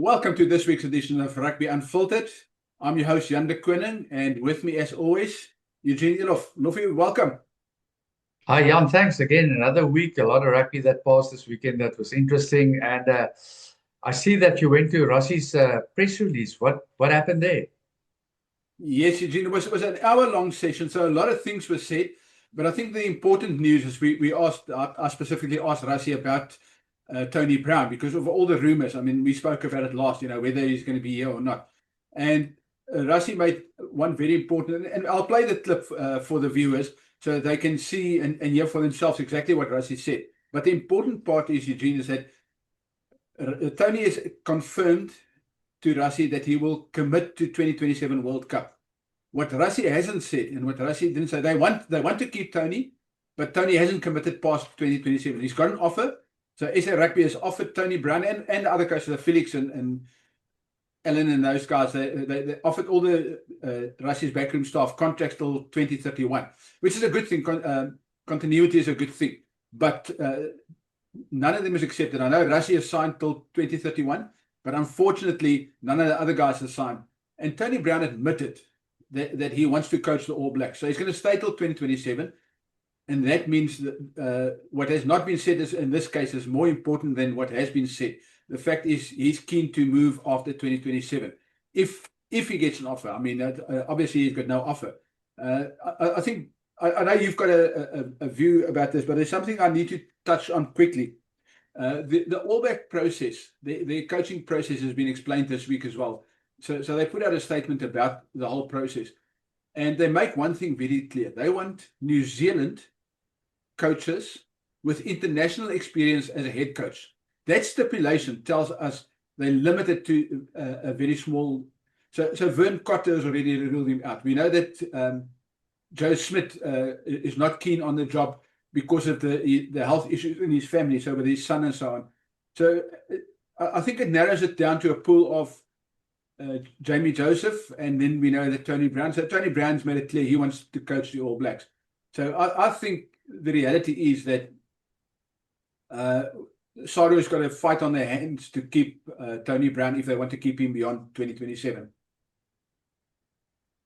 Welcome to this week's edition of Rugby Unfiltered. I'm your host, Jan de Koning, and with me, as always, Eugene Eloff. Loffie, welcome. Hi, Jan. Thanks again. Another week, a lot of rugby that passed this weekend that was interesting. And I see that you went to Rassie's press release. What happened there? Yes, Eugene, it was an hour-long session, so a lot of things were said. But I think the important news is I specifically asked Rassie about Tony Brown because of all the rumors. I mean, we spoke about it last, whether he's going to be here or not. And Rassie made one very important, and I'll play the clip for the viewers so they can see and hear for themselves exactly what Rassie said. But the important part is, Eugene, is that Tony has confirmed to Rassie that he will commit to 2027 World Cup. What Rassie hasn't said, and what Rassie didn't say, they want to keep Tony, but Tony hasn't committed past 2027. He's got an offer. So SA Rugby has offered Tony Brown and the other coaches, Felix and Alan and those guys, they offered all the Rassie's backroom staff contracts till 2031, which is a good thing. Continuity is a good thing. But none of them is accepted. I know Rassie has signed till 2031, but unfortunately, none of the other guys have signed. And Tony Brown admitted that he wants to coach the All Blacks. So he's going to stay till 2027. And that means that what has not been said in this case is more important than what has been said. The fact is he's keen to move after 2027. If he gets an offer, I mean, obviously he's got no offer. I think, I know you've got a view about this, but there's something I need to touch on quickly. The All Black process, the coaching process has been explained this week as well. So they put out a statement about the whole process. And they make one thing very clear. They want New Zealand coaches with international experience as a head coach. That stipulation tells us they limit it to a very small. So Vern Cotter has already ruled him out. We know that Joe Schmidt is not keen on the job because of the health issues in his family, so with his son and so on. So I think it narrows it down to a pool of Jamie Joseph, and then we know that Tony Brown. So Tony Brown's made it clear he wants to coach the All Blacks. So I think the reality is that Saro's got a fight on their hands to keep Tony Brown if they want to keep him beyond 2027.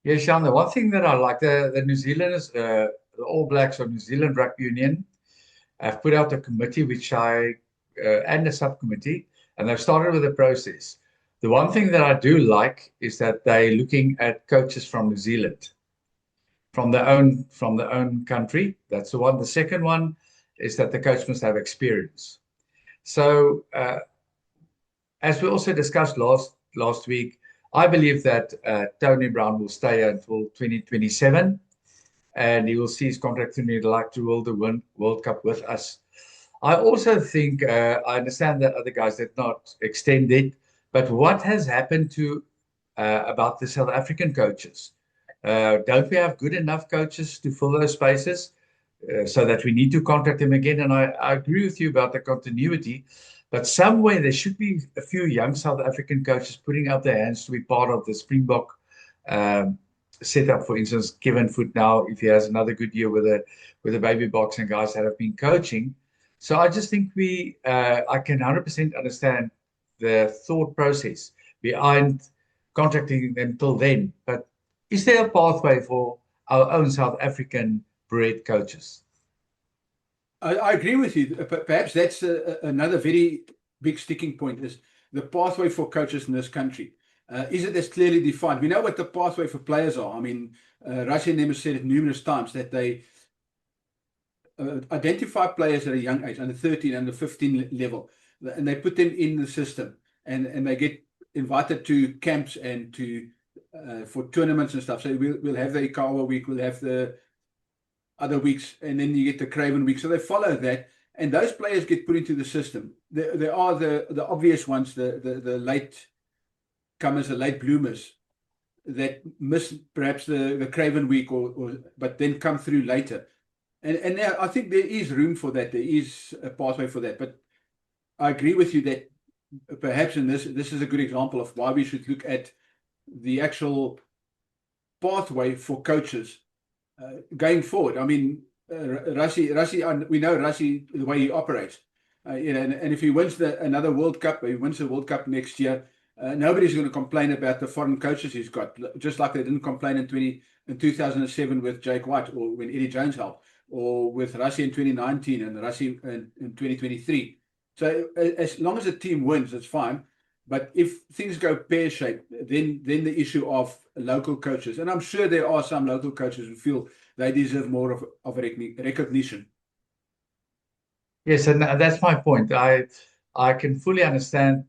Yes, Sean, the one thing that I like, the New Zealanders, the All Blacks or New Zealand Rugby Union have put out a committee and a subcommittee, and they've started with the process. The one thing that I do like is that they're looking at coaches from New Zealand, from their own country. That's the one. The second one is that the coach must have experience. So, as we also discussed last week, I believe that Tony Brown will stay until 2027, and he will see his contract and he'd like to rule the World Cup with us. I also think I understand that other guys did not extend it, but what has happened to about the South African coaches? Don't we have good enough coaches to fill those spaces so that we need to contract them again? And I agree with you about the continuity, but somewhere there should be a few young South African coaches putting up their hands to be part of the Springbok setup. For instance, Kevin Foot now, if he has another good year with the Baby Box and guys that have been coaching. So I just think I can 100% understand the thought process behind contracting them till then. But is there a pathway for our own South African bred coaches? I agree with you. Perhaps that's another very big sticking point is the pathway for coaches in this country. Is it as clearly defined? We know what the pathway for players are. I mean, Rassie and them have said it numerous times that they identify players at a young age, under 13, under 15 level, and they put them in the system, and they get invited to camps and to for tournaments and stuff. So we'll have the Ikawa week, we'll have the other weeks, and then you get the Craven week. So they follow that, and those players get put into the system. There are the obvious ones, the late comers, the late bloomers that miss perhaps the Craven week, but then come through later. And now I think there is room for that. There is a pathway for that. But I agree with you that perhaps in this is a good example of why we should look at the actual pathway for coaches going forward. I mean, Rassie, we know Rassie, the way he operates. And if he wins another World Cup, he wins the World Cup next year, Nobody's going to complain about the foreign coaches he's got, just like they didn't complain in 2007 with Jake White, or when Eddie Jones helped, or with Rassie in 2019 and Rassie in 2023. So as long as the team wins, it's fine. But if things go pear-shaped, then the issue of local coaches, and I'm sure there are some local coaches who feel they deserve more of a recognition. Yes, and that's my point. I can fully understand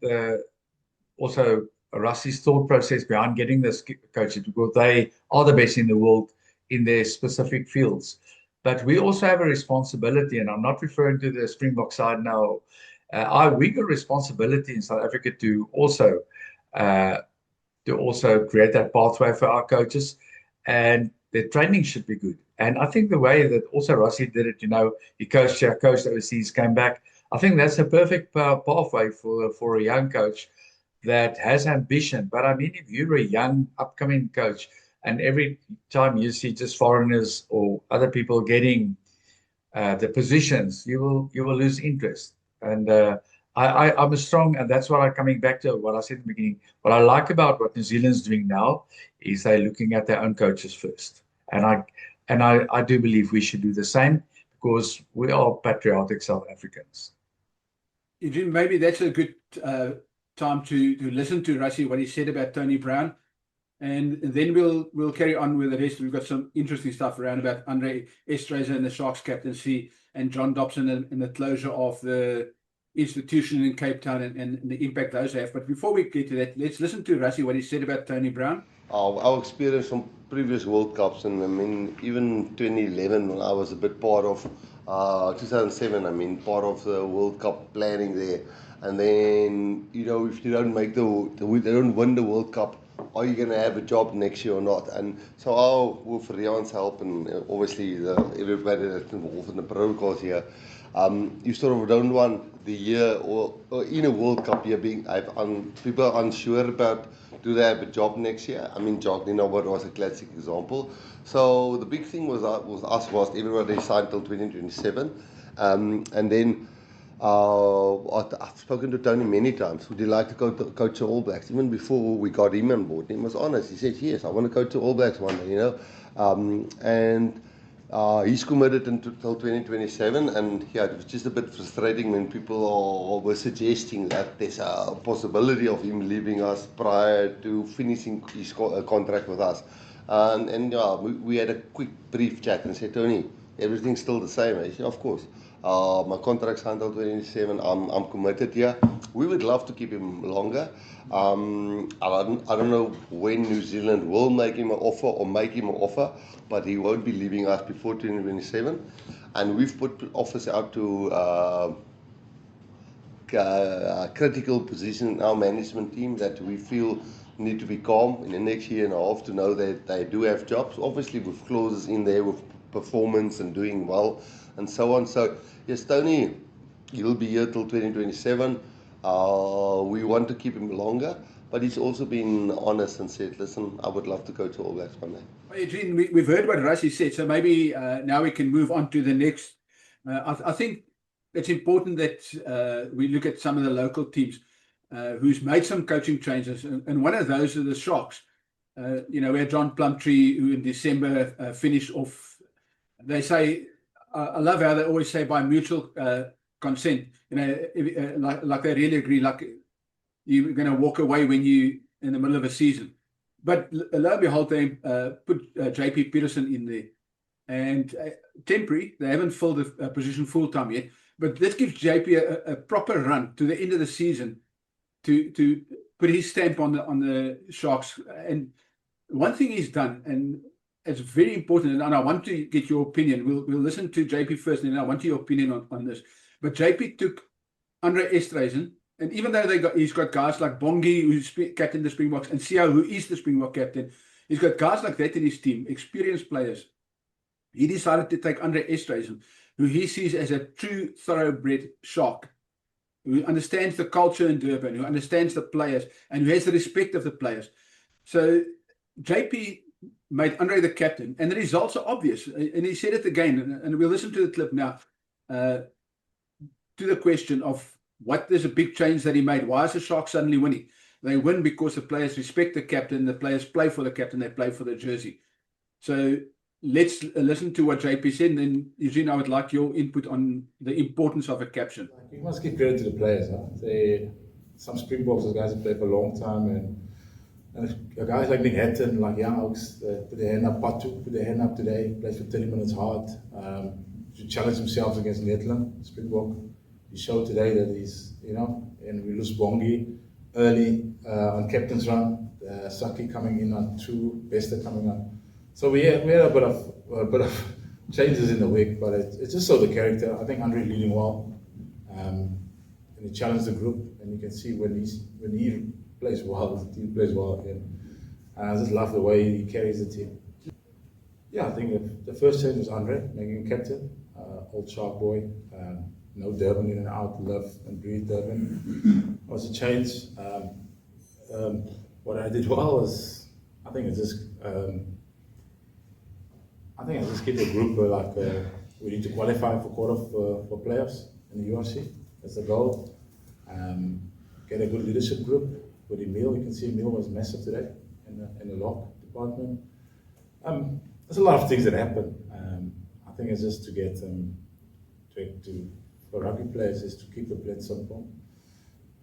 also Rassie's thought process behind getting this coaches, because they are the best in the world in their specific fields. But we also have a responsibility, and I'm not referring to the Springbok side now. We got responsibility in South Africa to also create that pathway for our coaches, and their training should be good. And I think the way that also Rassie did it, he coached overseas, came back. I think that's a perfect pathway for a young coach that has ambition. But I mean, if you're a young upcoming coach, and every time you see just foreigners or other people getting the positions, you will lose interest. And I'm a strong, and that's what I'm coming back to what I said in the beginning. What I like about what New Zealand's doing now is they're looking at their own coaches first. And I do believe we should do the same, because we are patriotic South Africans. Eugene, maybe that's a good time to listen to Rassie, what he said about Tony Brown. And then we'll carry on with the rest. We've got some interesting stuff around about Andre Esterhuizen and the Sharks captaincy, and John Dobson and the closure of the institution in Cape Town and the impact those have. But before we get to that, let's listen to Rassie, what he said about Tony Brown. Our experience from previous World Cups, and I mean, even 2011, when I was a bit part of 2007, I mean, part of the World Cup planning there. And then, if you don't make they don't win the World Cup, are you going to have a job next year or not? And so with Rian's help, and obviously everybody that's involved in the protocols here, you sort of don't want the year or in a World Cup year people are unsure about, do they have a job next year? I mean, Jock Nienaber was a classic example. So the big thing was everybody signed till 2027, and then I've spoken to Tony many times. Would you like to coach the All Blacks? Even before we got him on board, he was honest. He said, yes, I want to coach the All Blacks one day, and he's committed until 2027, and yeah, it was just a bit frustrating when people were suggesting that there's a possibility of him leaving us prior to finishing his contract with us. And we had a quick brief chat and said, Tony, everything's still the same. I said, of course. My contract's until 2027. I'm committed here. We would love to keep him longer. I don't know when New Zealand will make him an offer, but he won't be leaving us before 2027. And we've put offers out to critical positions in our management team that we feel need to be calm in the next year and a half to know that they do have jobs, obviously with clauses in there with performance and doing well and so on. So yes, Tony, he'll be here till 2027. We want to keep him longer, but he's also been honest and said, listen, I would love to go to All Blacks one day. Adrian, we've heard what Rassie said, so maybe now we can move on to the next. I think it's important that we look at some of the local teams who's made some coaching changes, and one of those are the Sharks. We had John Plumtree, who in December finished off. They say, I love how they always say by mutual consent. Like they really agree, like you're going to walk away when you in the middle of a season. But lo and behold, they put JP Peterson in there, and temporary. They haven't filled the position full time yet, but this gives JP a proper run to the end of the season to put his stamp on the Sharks. And one thing he's done, and it's very important, and I want to get your opinion. We'll listen to JP first, and then I want your opinion on this. But JP took Andre Esterhuizen, and even though he's got guys like Bongi, who's captain the Springboks, and Siao, who is the Springbok captain, he's got guys like that in his team, experienced players. He decided to take Andre Esterhuizen, who he sees as a true thoroughbred Shark, who understands the culture in Durban, who understands the players, and who has the respect of the players. So JP made Andre the captain, and the results are obvious. And he said it again, and we'll listen to the clip now, to the question of what there's a big change that he made. Why is the Sharks suddenly winning? They win because the players respect the captain, the players play for the captain, they play for the jersey. So let's listen to what JP said, and then Eugene, I would like your input on the importance of a captain. You must give credit to the players. Huh? Some Springboks, those guys have played for a long time, and guys like Nick Hatton, like young Oaks, put their hand up. Patu put their hand up today. Plays for 30 minutes hard. To challenge himself against Netherlands, Springbok. He showed today that he's, and we lose Bongi early on captain's run. Saki coming in on 2, Bester coming on. So we had a bit of changes in the week, but it just showed the character. I think Andre leading well, and he challenged the group, and you can see when he plays well, the team plays well again. And I just love the way he carries the team. Yeah, I think the first change was Andre making him captain, old sharp boy. No Durban in and out, love and breathe Durban. Was a change. What I did well was, I think I just keep the group we need to qualify for for playoffs in the URC. That's the goal. Get a good leadership group with Emil. You can see Emil was massive today in the lock department. There's a lot of things that happen. I think it's just to get for rugby players is to keep the plan simple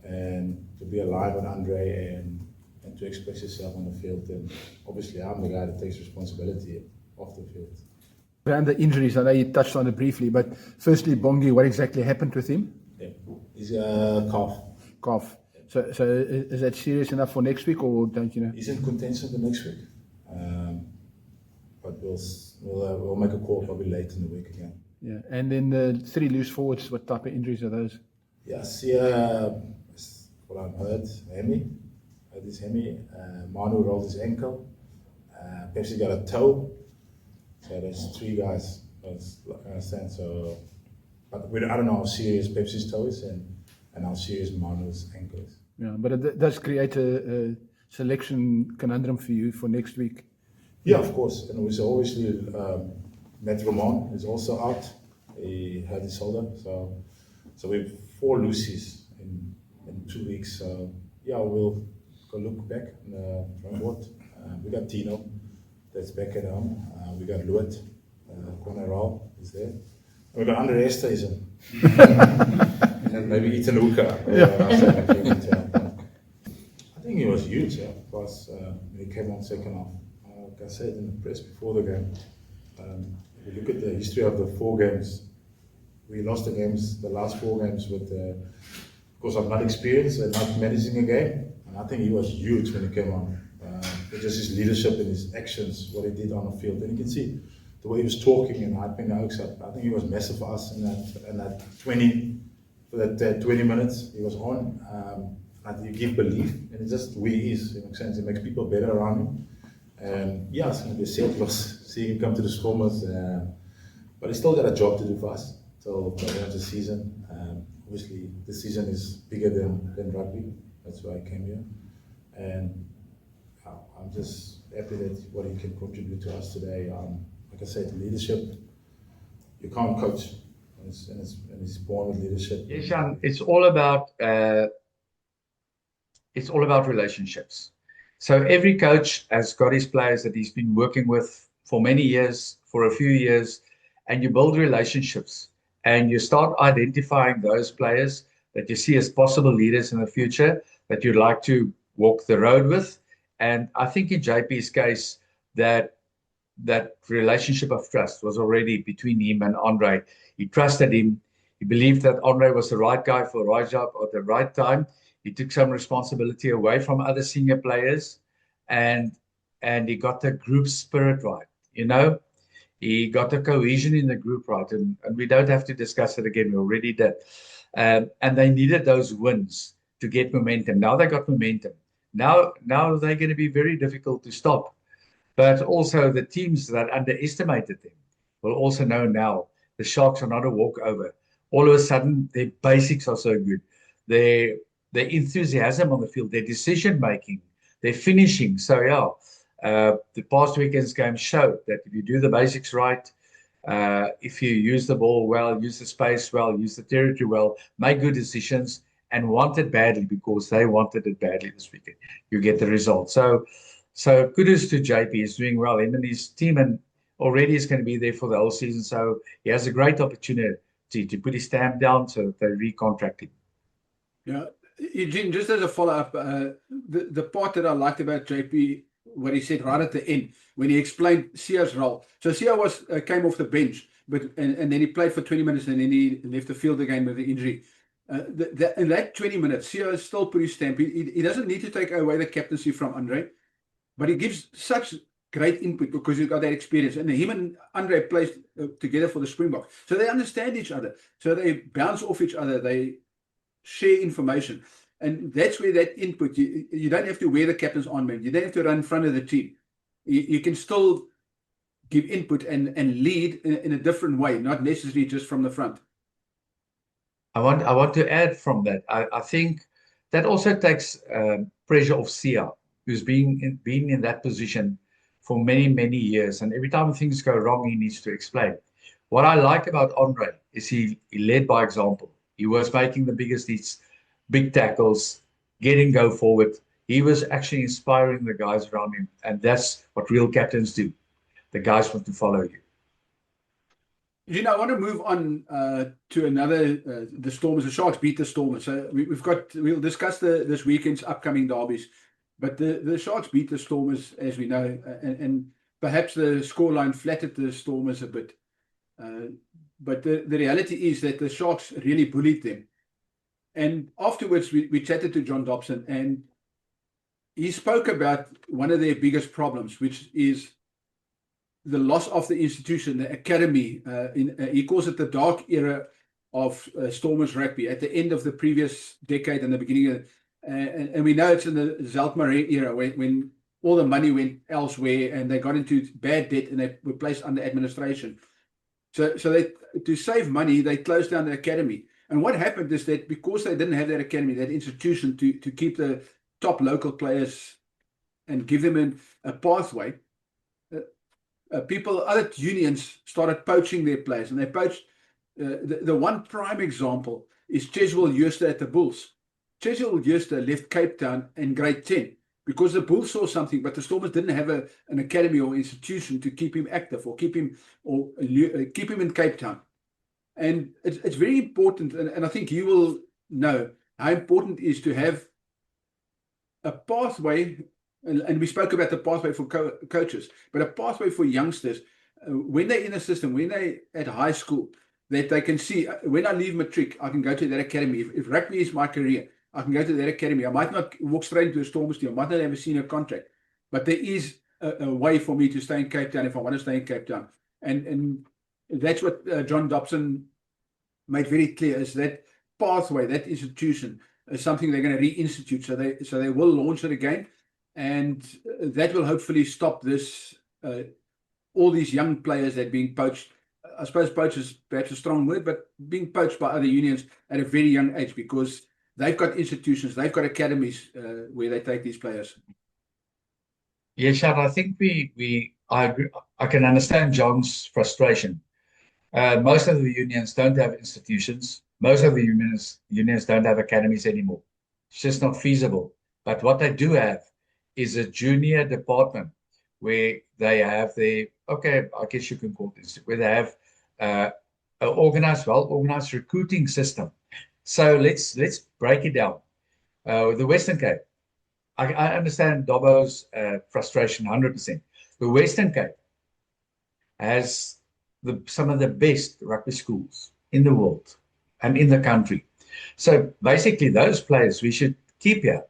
and to be alive with Andre and to express yourself on the field. And obviously, I'm the guy that takes responsibility off the field. Around the injuries, I know you touched on it briefly, but firstly, Bongi, what exactly happened with him? Yeah, he's a calf. Calf. So is that serious enough for next week, or don't you know? He's in contention for next week, but we'll make a call probably late in the week again. Yeah, and then the 3 loose forwards, what type of injuries are those? Yeah, see, what I've heard, Hemi, Manu rolled his ankle, Pepsi got a toe, so there's 3 guys, I understand, so, but I don't know how serious Pepsi's toe is and how serious Manu's ankle is. Yeah, but it does create a selection conundrum for you for next week. Yeah, of course, and we obviously, Matt Roman is also out. He had his shoulder, so we have 4 loosies in 2 weeks. So yeah, we'll go look back in the front board. We got Tino, that's back at home. We got Luet, Conneral is there. And we got Andre Esthuizen. And maybe Ethan Hooker. I think he was huge, because when he came on second half. Like I said in the press before the game. If you look at the history of the 4 games, we lost the last 4 games because of not experience and not managing a game. And I think he was huge when he came on. Just his leadership and his actions, what he did on the field. And you can see the way he was talking and hyping the Oaks up. I think he was massive for us in that 20 minutes he was on. And you give belief, and it's just who he is. In a sense, it makes people better around him. And yeah, it's going to be a sad loss seeing him come to the Stormers, but he's still got a job to do for us till the end of the season. Obviously, the season is bigger than rugby. That's why I came here, and I'm just happy that what he can contribute to us today. Like I said, leadership. You can't coach, and it's born with leadership. Yes, Jan, it's all about relationships. So every coach has got his players that he's been working with for many years, for a few years, and you build relationships and you start identifying those players that you see as possible leaders in the future that you'd like to walk the road with. And I think in JP's case, that relationship of trust was already between him and Andre. He trusted him. He believed that Andre was the right guy for the right job at the right time. He took some responsibility away from other senior players, and he got the group spirit right. He got the cohesion in the group right, and we don't have to discuss it again. We already did. And they needed those wins to get momentum. Now they got momentum. Now they're going to be very difficult to stop. But also the teams that underestimated them will also know now the Sharks are not a walkover. All of a sudden, their basics are so good. Their enthusiasm on the field, their decision-making, their finishing. So, the past weekend's game showed that if you do the basics right, if you use the ball well, use the space well, use the territory well, make good decisions, and want it badly because they wanted it badly this weekend. You get the result. So kudos to JP. He's doing well. Him and his team, and already is going to be there for the whole season. So he has a great opportunity to put his stamp down so that they recontract him. Yeah, Eugene, just as a follow-up, the part that I liked about JP, what he said right at the end, when he explained Sia's role. So Sia came off the bench, and then he played for 20 minutes, and then he left the field again with the injury. In that 20 minutes, Sia still put his stamp. He doesn't need to take away the captaincy from Andre, but he gives such great input because he's got that experience. And him and Andre plays together for the Springboks. So they understand each other. So they bounce off each other. They share information. And that's where that input, you don't have to wear the captain's armband. You don't have to run in front of the team. You can still give input and lead in a different way, not necessarily just from the front. I want to add from that. I think that also takes pressure off Sia, who's been in that position for many, many years. And every time things go wrong, he needs to explain. What I like about Andre is he led by example. He was making the biggest hits, big tackles, getting go forward. He was actually inspiring the guys around him. And that's what real captains do. The guys want to follow you. I want to move on to another, the Stormers. The Sharks beat the Stormers. So we'll discuss this weekend's upcoming derbies. But the Sharks beat the Stormers, as we know, and perhaps the scoreline flattered the Stormers a bit. But the reality is that the Sharks really bullied them. And afterwards, we chatted to John Dobson, and he spoke about one of their biggest problems, which is the loss of the institution, the academy. He calls it the dark era of Stormers rugby at the end of the previous decade and the beginning of and we know it's in the Zeltmar era when all the money went elsewhere and they got into bad debt and they were placed under administration. So they, to save money, they closed down the academy. And what happened is that because they didn't have that academy, that institution to keep the top local players and give them a pathway, other unions started poaching their players, and they poached. The one prime example is Cheswell Jooste at the Bulls. Cheswell Jooste left Cape Town in grade 10 because the Bulls saw something, but the Stormers didn't have an academy or institution to keep him active or keep him in Cape Town. And it's very important, and I think you will know how important it is to have a pathway. And we spoke about the pathway for coaches, but a pathway for youngsters when they're in the system, when they're at high school, that they can see, when I leave matric, I can go to that academy. If rugby is my career, I can go to that academy. I might not walk straight into a Stormers team. I might not have a senior contract, but there is a way for me to stay in Cape Town if I want to stay in Cape Town. And that's what John Dobson made very clear, is that pathway, that institution is something they're going to reinstitute. So they will launch it again. And that will hopefully stop this, all these young players that are being poached. I suppose poach is perhaps a strong word, but being poached by other unions at a very young age, because they've got institutions, they've got academies where they take these players. Yeah, Shad, I think I agree. I can understand John's frustration. Most of the unions don't have institutions. Most of the unions don't have academies anymore. It's just not feasible. But what they do have is a junior department where they have I guess you can call this, where they have an well-organized recruiting system. So let's break it down. The Western Cape, I understand Dobbo's frustration 100%. The Western Cape has some of the best rugby schools in the world and in the country. So basically those players we should keep here.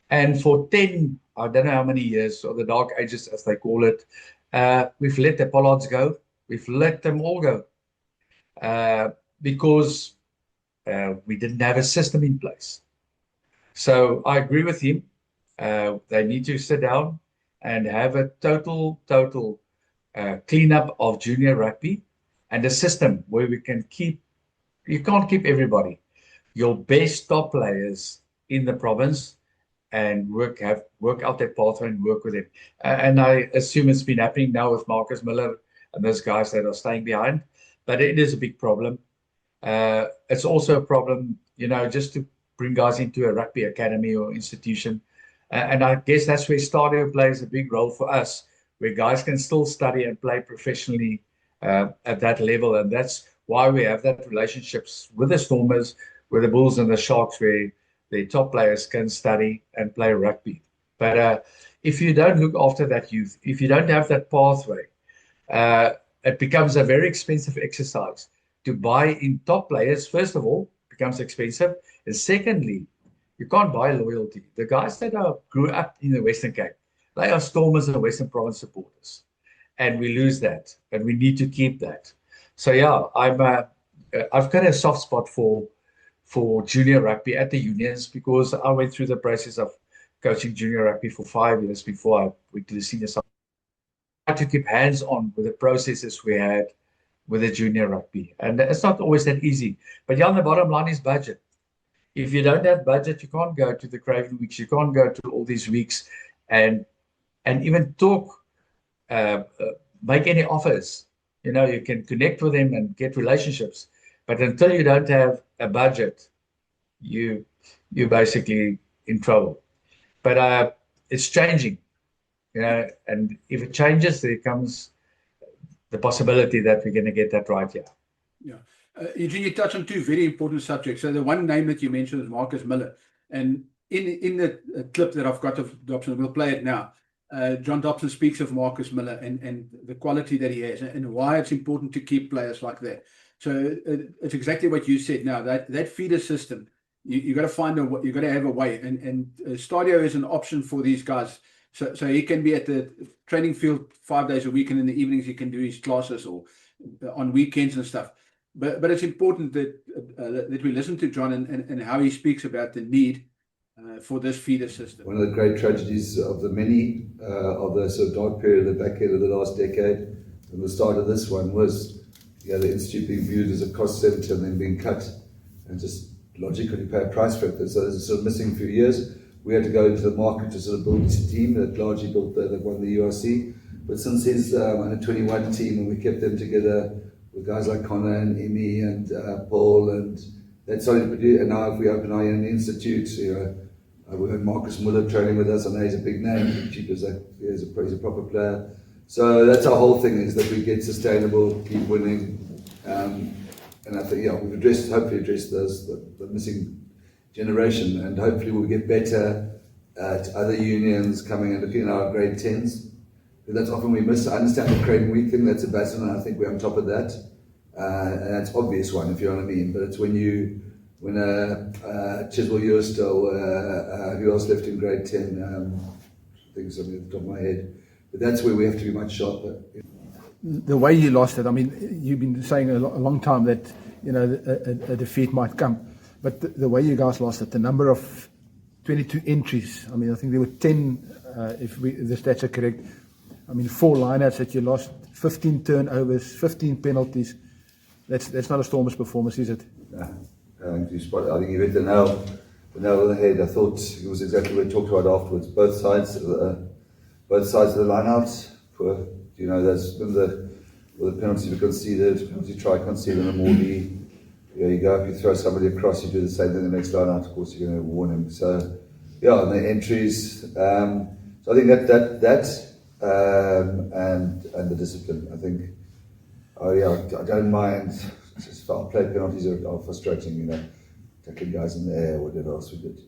And for 10, I don't know how many years, or the dark ages as they call it, we've let the Pollards go. We've let them all go because we didn't have a system in place. So I agree with him. They need to sit down and have a total cleanup of junior rugby and a system where we can you can't keep everybody. Your best top players in the province and work out their pathway and work with it. And I assume it's been happening now with Marcus Miller and those guys that are staying behind. But it is a big problem. It's also a problem, just to bring guys into a rugby academy or institution. And I guess that's where Stadio plays a big role for us, where guys can still study and play professionally at that level. And that's why we have that relationships with the Stormers, with the Bulls and the Sharks, where the top players can study and play rugby. But if you don't look after that youth, if you don't have that pathway, it becomes a very expensive exercise. To buy in top players, first of all, becomes expensive. And secondly, you can't buy loyalty. The guys that grew up in the Western Cape, they are Stormers and Western Province supporters. And we lose that. And we need to keep that. So yeah, I've got a soft spot for junior rugby at the unions, because I went through the process of coaching junior rugby for 5 years before I went to the senior side. I had to keep hands on with the processes we had with the junior rugby. And it's not always that easy. But yeah, the bottom line is budget. If you don't have budget, you can't go to the Craven Weeks. You can't go to all these weeks and even talk, make any offers. You know, you can connect with them and get relationships. But until you don't have a budget, you're basically in trouble. But it's changing, you know, and if it changes, there comes the possibility that we're going to get that right here. Yeah. Eugene, you touched on two very important subjects. So the one name that you mentioned is Marcus Miller. And in the clip that I've got of Dobson, we'll play it now. John Dobson speaks of Marcus Miller and the quality that he has and why it's important to keep players like that. So it's exactly what you said now, that feeder system. You got to find you got to have a way, and Stadio is an option for these guys. So he can be at the training field 5 days a week, and in the evenings he can do his classes or on weekends and stuff. But it's important that we listen to John and how he speaks about the need for this feeder system. One of the great tragedies of the many of the sort of dark period at the back end of the last decade, and the start of this one, was the institute being viewed as a cost centre and then being cut, and just logically pay a price for it. So there's a sort of missing few years. We had to go into the market to sort of build a team that largely built that won the URC. But since his under 21 team, and we kept them together with guys like Connor and Emmy and Paul, and that started to produce. And now if we open our own institute, we had Marcus Muller training with us. I know he's a big name, he's a proper player. So that's our whole thing, is that we get sustainable, keep winning. And I think, we've hopefully addressed the missing generation, and hopefully we'll get better at other unions coming and looking at our grade 10s. That's often we miss. I understand the Craven Week thing, that's a baton, and I think we're on top of that. And that's obvious one, if you know what I mean. But it's when Chiswell Urstel, who else left in grade 10, I think something at the top of my head. But that's where we have to be much sharper. The way you lost it, I mean, you've been saying a long time that, a defeat might come. But the way you guys lost it, the number of 22 entries, I mean, I think there were 10, if the stats are correct. I mean, 4 lineouts that you lost, 15 turnovers, 15 penalties. That's not a Stormers performance, is it? Yeah, I think you hit the nail on the head. I thought it was exactly what we talked about afterwards. Both sides of the lineouts. That's the penalties we conceded, penalty try conceded on Morley. You go up, you throw somebody across, you do the same thing the next line out, of course you're going to warn him. So, and the entries. So I think that and the discipline. I think, I don't mind. Just foul play penalties are frustrating, tackling guys in the air, whatever else we did.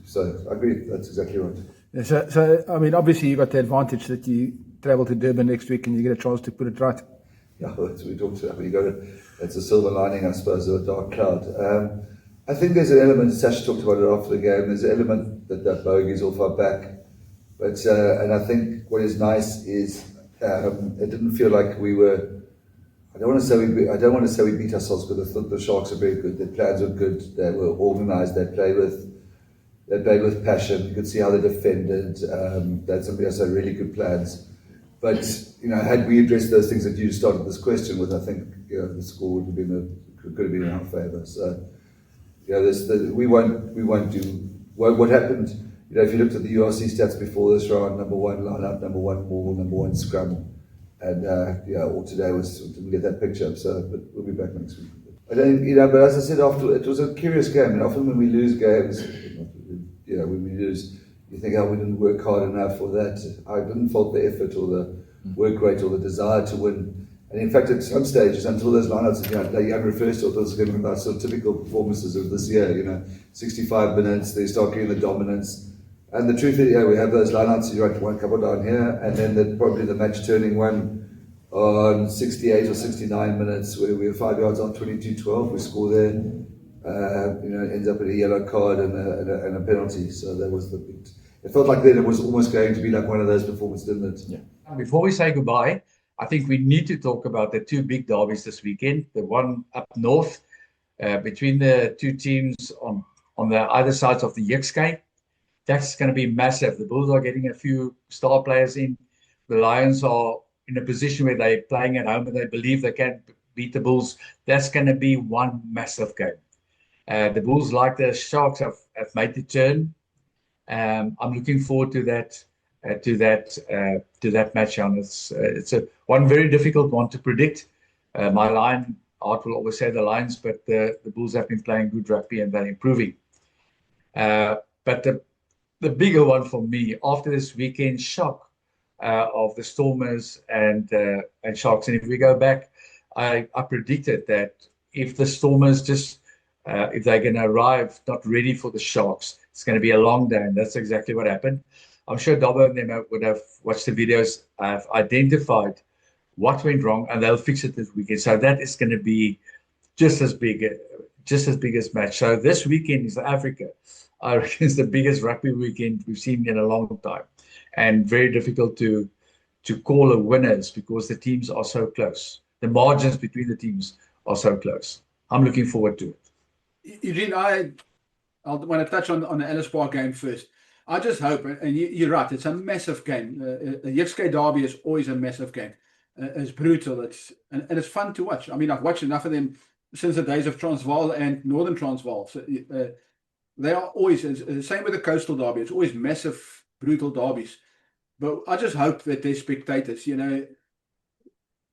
So I agree, that's exactly right. Yeah, so I mean, obviously you got the advantage that you travel to Durban next week and you get a chance to put it right. Yeah, that's what we talked about. It's a silver lining, I suppose, of a dark cloud. I think there's an element, Sash talked about it after the game, there's an element that bogey is off our back. But and I think what is nice is it didn't feel like we were. I don't want to say we beat ourselves, because I thought the Sharks are very good. Their plans were good. They were organised. They played with passion. You could see how they defended. They had somebody else had really good plans. But had we addressed those things that you started this question with, I think the score could have been in our favour. So we won't do what happened. If you looked at the URC stats before this round, number 1 lineup, number 1 ball, number 1 scrum, and all today didn't get that picture. So, but we'll be back next week. I don't, but as I said after, it was a curious game, and often when we lose games, when we lose, you think, oh, we didn't work hard enough, or that I didn't fault the effort or the work rate or the desire to win. And in fact, at some stages, until those lineouts that Jan refers to, those going about sort of typical performances of this year, 65 minutes, they start getting the dominance. And the truth is, we have those lineouts, you write one couple down here, and then probably the match turning one on 68 or 69 minutes, where we were 5 yards on 22-12, we score there, ends up with a yellow card and a penalty. So that was the big. It felt like then it was almost going to be like one of those performances, didn't it? Yeah. Before we say goodbye, I think we need to talk about the two big derbies this weekend. The one up north between the two teams on the other sides of the Jukskei. That's going to be massive. The Bulls are getting a few star players in. The Lions are in a position where they're playing at home and they believe they can beat the Bulls. That's going to be one massive game. The Bulls, like the Sharks, have made the turn. I'm looking forward to that. To that match, and it's a one very difficult one to predict. My Lion heart will always say the Lions, but the Bulls have been playing good rugby and they're improving. But the bigger one for me after this weekend shock of the Stormers and Sharks, and if we go back, I predicted that if the Stormers if they're going to arrive not ready for the Sharks, it's going to be a long day, and that's exactly what happened. I'm sure Dobbo and them would have watched the videos, have identified what went wrong, and they'll fix it this weekend. So that is going to be just as big as match. So this weekend in South Africa, I reckon, is the biggest rugby weekend we've seen in a long time, and very difficult to call a winners because the teams are so close. The margins between the teams are so close. I'm looking forward to it. Eugene, I want to touch on the Ellis Park game first. I just hope, and you're right, it's a massive game. The Jukskei derby is always a massive game. It's brutal. And it's fun to watch. I mean, I've watched enough of them since the days of Transvaal and Northern Transvaal. So, they are always, the same with the Coastal derby. It's always massive, brutal derbies. But I just hope that they're spectators.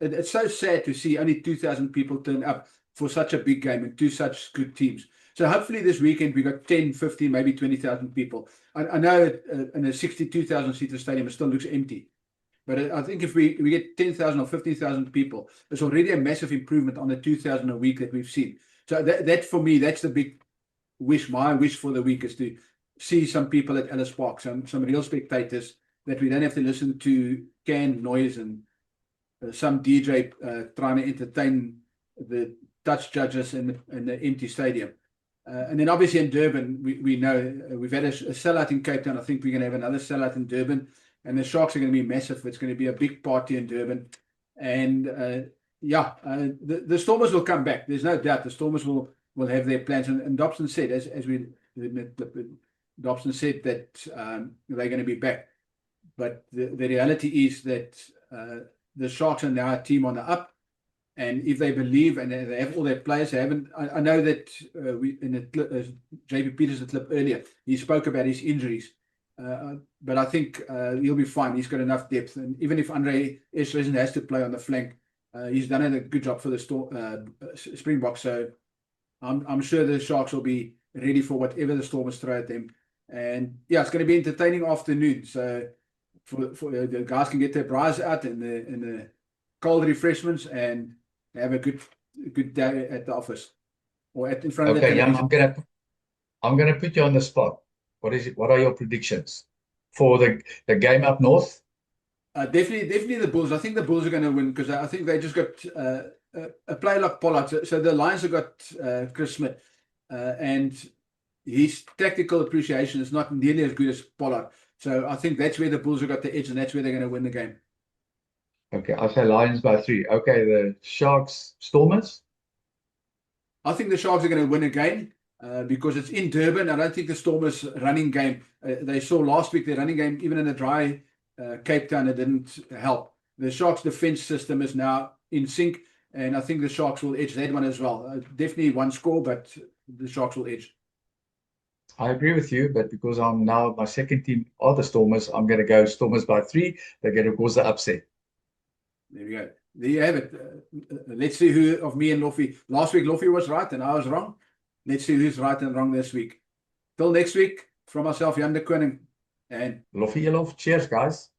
It's so sad to see only 2,000 people turn up for such a big game and two such good teams. So hopefully this weekend we got 10, 15, maybe 20,000 people. I know in a 62,000 seater stadium it still looks empty, but I think if we get 10,000 or 15,000 people, it's already a massive improvement on the 2,000 a week that we've seen. So that for me, that's the big wish. My wish for the week is to see some people at Ellis Park, some real spectators, that we don't have to listen to canned noise and some DJ trying to entertain the Dutch judges in the empty stadium. And then obviously in Durban, we know we've had a sellout in Cape Town. I think we're going to have another sellout in Durban. And the Sharks are going to be massive. It's going to be a big party in Durban. And the Stormers will come back. There's no doubt the Stormers will have their plans. And Dobson said, Dobson said that they're going to be back. But the reality is that the Sharks are now a team on the up. And if they believe and they have all their players, they haven't. I know that JP Peters' clip earlier, he spoke about his injuries, but I think he'll be fine. He's got enough depth, and even if Andre Eschlesen has to play on the flank, he's done a good job for the Springboks. So I'm sure the Sharks will be ready for whatever the Stormers throw at them. And yeah, it's going to be an entertaining afternoon. So for the guys can get their bras out in the cold refreshments and have a good day at the office or in front of the television. I'm gonna put you on the spot. What is it? What are your predictions for the game up north? Definitely the Bulls. I think the Bulls are going to win because I think they just got a player like Pollard. So the Lions have got Chris Smith, and his tactical appreciation is not nearly as good as Pollard. So I think that's where the Bulls have got the edge, and that's where they're going to win the game. Okay, I'll say Lions by 3. Okay, the Sharks, Stormers? I think the Sharks are going to win again because it's in Durban. I don't think the Stormers' running game, they saw last week their running game, even in a dry Cape Town, it didn't help. The Sharks' defense system is now in sync, and I think the Sharks will edge that one as well. Definitely one score, but the Sharks will edge. I agree with you, but because I'm now my second team are the Stormers, I'm going to go Stormers by 3. They're going to cause the upset. There we go. there you have it. Let's see who of me and Loffie. Last week, Loffie was right and I was wrong. Let's see who's right and wrong this week. Till next week, from myself, Jan de Koning, and Loffie, cheers, guys.